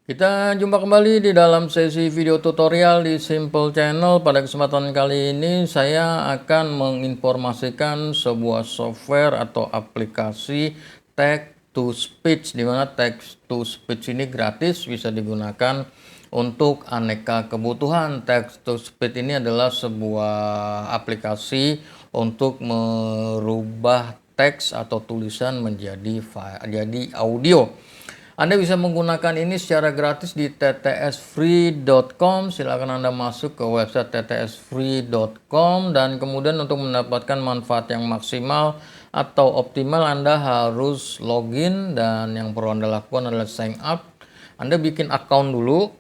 Kita jumpa kembali di dalam sesi video tutorial di Simple Channel. Pada kesempatan kali ini saya akan menginformasikan sebuah software atau aplikasi text to speech, di mana text to speech ini gratis, bisa digunakan untuk aneka kebutuhan. Text to speech ini adalah sebuah aplikasi untuk merubah teks atau tulisan menjadi audio. Anda bisa menggunakan ini secara gratis di ttsfree.com. Silakan Anda masuk ke website ttsfree.com dan kemudian untuk mendapatkan manfaat yang maksimal atau optimal Anda harus login, dan yang perlu Anda lakukan adalah sign up. Anda bikin account dulu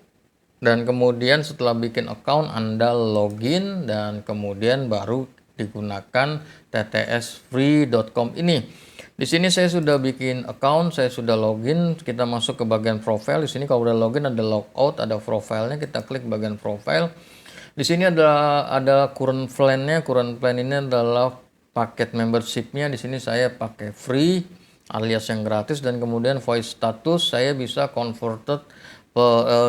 dan kemudian setelah bikin account Anda login dan kemudian baru digunakan ttsfree.com ini. Di sini saya sudah bikin account, saya sudah login. Kita masuk ke bagian profile. Di sini kalau udah login ada logout, ada profilnya. Kita klik bagian profile. Di sini ada current plan-nya. Current plan ini adalah paket membership-nya. Di sini saya pakai free alias yang gratis, dan kemudian voice status saya bisa converted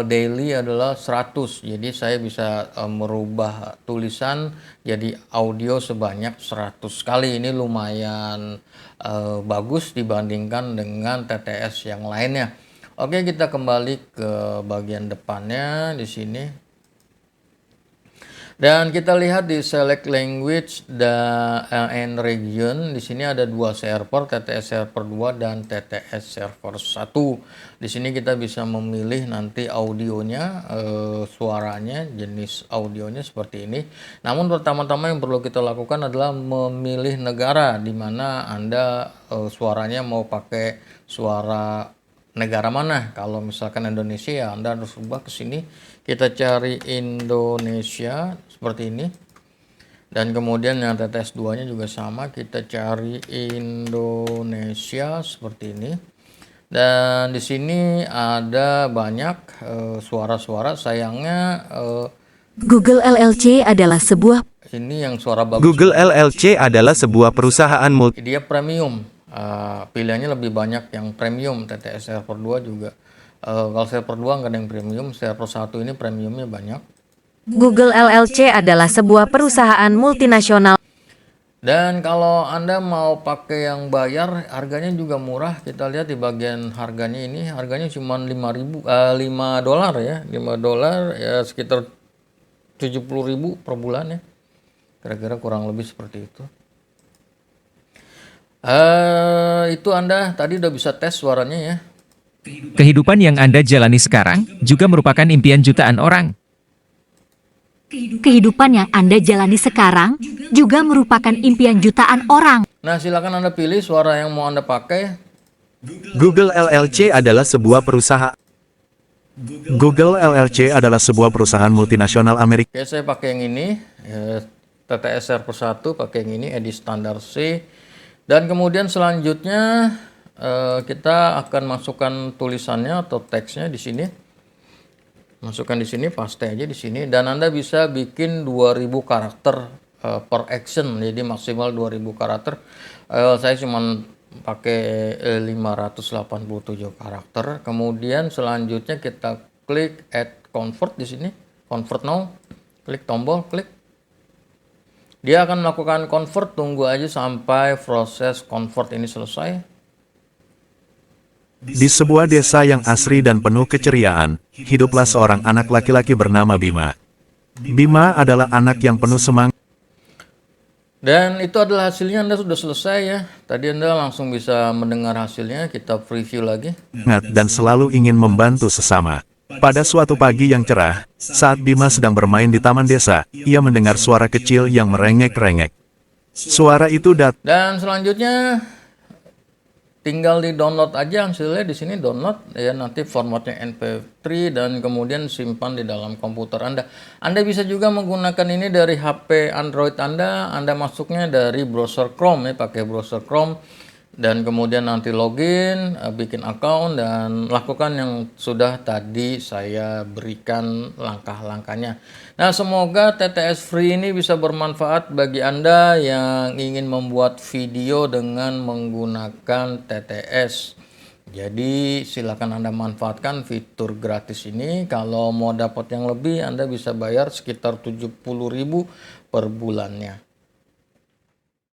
daily adalah 100. Jadi saya bisa merubah tulisan jadi audio sebanyak 100 kali. Ini lumayan bagus dibandingkan dengan TTS yang lainnya. Oke, kita kembali ke bagian depannya di sini. Dan kita lihat di select language and region. Di sini ada dua server, TTS server 2 dan TTS server 1. Di sini kita bisa memilih nanti audionya, suaranya, jenis audionya seperti ini. Namun pertama-tama yang perlu kita lakukan adalah memilih negara di mana Anda suaranya mau pakai suara negara mana. Kalau misalkan Indonesia, ya Anda harus ubah ke sini. Kita cari Indonesia seperti ini. Dan kemudian yang TTS 2-nya juga sama, kita cari Indonesia seperti ini. Dan di sini ada banyak suara-suara. Sayangnya Google LLC adalah sebuah ini yang suara bagus. Google LLC adalah sebuah perusahaan Dia premium. Pilihannya lebih banyak yang premium. TTS server 2 juga. Kalau server 2 nggak ada yang premium, server 1 ini premiumnya banyak. Google LLC adalah sebuah perusahaan multinasional. Dan kalau Anda mau pakai yang bayar, harganya juga murah. Kita lihat di bagian harganya ini, harganya cuma $5 ya. $5 ya, sekitar 70.000 per bulan ya. Kira-kira kurang lebih seperti itu. Itu Anda tadi udah bisa tes suaranya ya. Kehidupan yang Anda jalani sekarang juga merupakan impian jutaan orang. Kehidupan yang Anda jalani sekarang juga merupakan impian jutaan orang. Nah, silakan Anda pilih suara yang mau Anda pakai. Google LLC adalah sebuah perusahaan. Google LLC adalah sebuah perusahaan multinasional Amerika. Oke, saya pakai yang ini. TTS server 1 pakai yang ini, edit standar C. Dan kemudian selanjutnya kita akan masukkan tulisannya atau teksnya di sini. Masukkan di sini, paste aja di sini, dan Anda bisa bikin 2000 karakter per action. Jadi maksimal 2000 karakter. Saya cuma pakai 587 karakter. Kemudian selanjutnya kita klik add convert di sini. Convert now. Klik tombol, klik. Dia akan melakukan convert, tunggu aja sampai proses convert ini selesai. Di sebuah desa yang asri dan penuh keceriaan, hiduplah seorang anak laki-laki bernama Bima. Bima adalah anak yang penuh semangat. Dan itu adalah hasilnya. Anda sudah selesai ya. Tadi Anda langsung bisa mendengar hasilnya. Kita preview lagi. Dan selalu ingin membantu sesama. Pada suatu pagi yang cerah, saat Bima sedang bermain di taman desa, ia mendengar suara kecil yang merengek-rengek. Suara itu datang. Dan selanjutnya tinggal di download aja hasilnya. Di sini download ya, nanti formatnya MP3 dan kemudian simpan di dalam komputer Anda. Anda bisa juga menggunakan ini dari HP Android Anda. Anda masuknya dari browser Chrome ya, pakai browser Chrome. Dan kemudian nanti login, bikin account, dan lakukan yang sudah tadi saya berikan langkah-langkahnya. Nah, semoga TTS Free ini bisa bermanfaat bagi Anda yang ingin membuat video dengan menggunakan TTS. Jadi silakan Anda manfaatkan fitur gratis ini. Kalau mau dapat yang lebih Anda bisa bayar sekitar 70.000 per bulannya.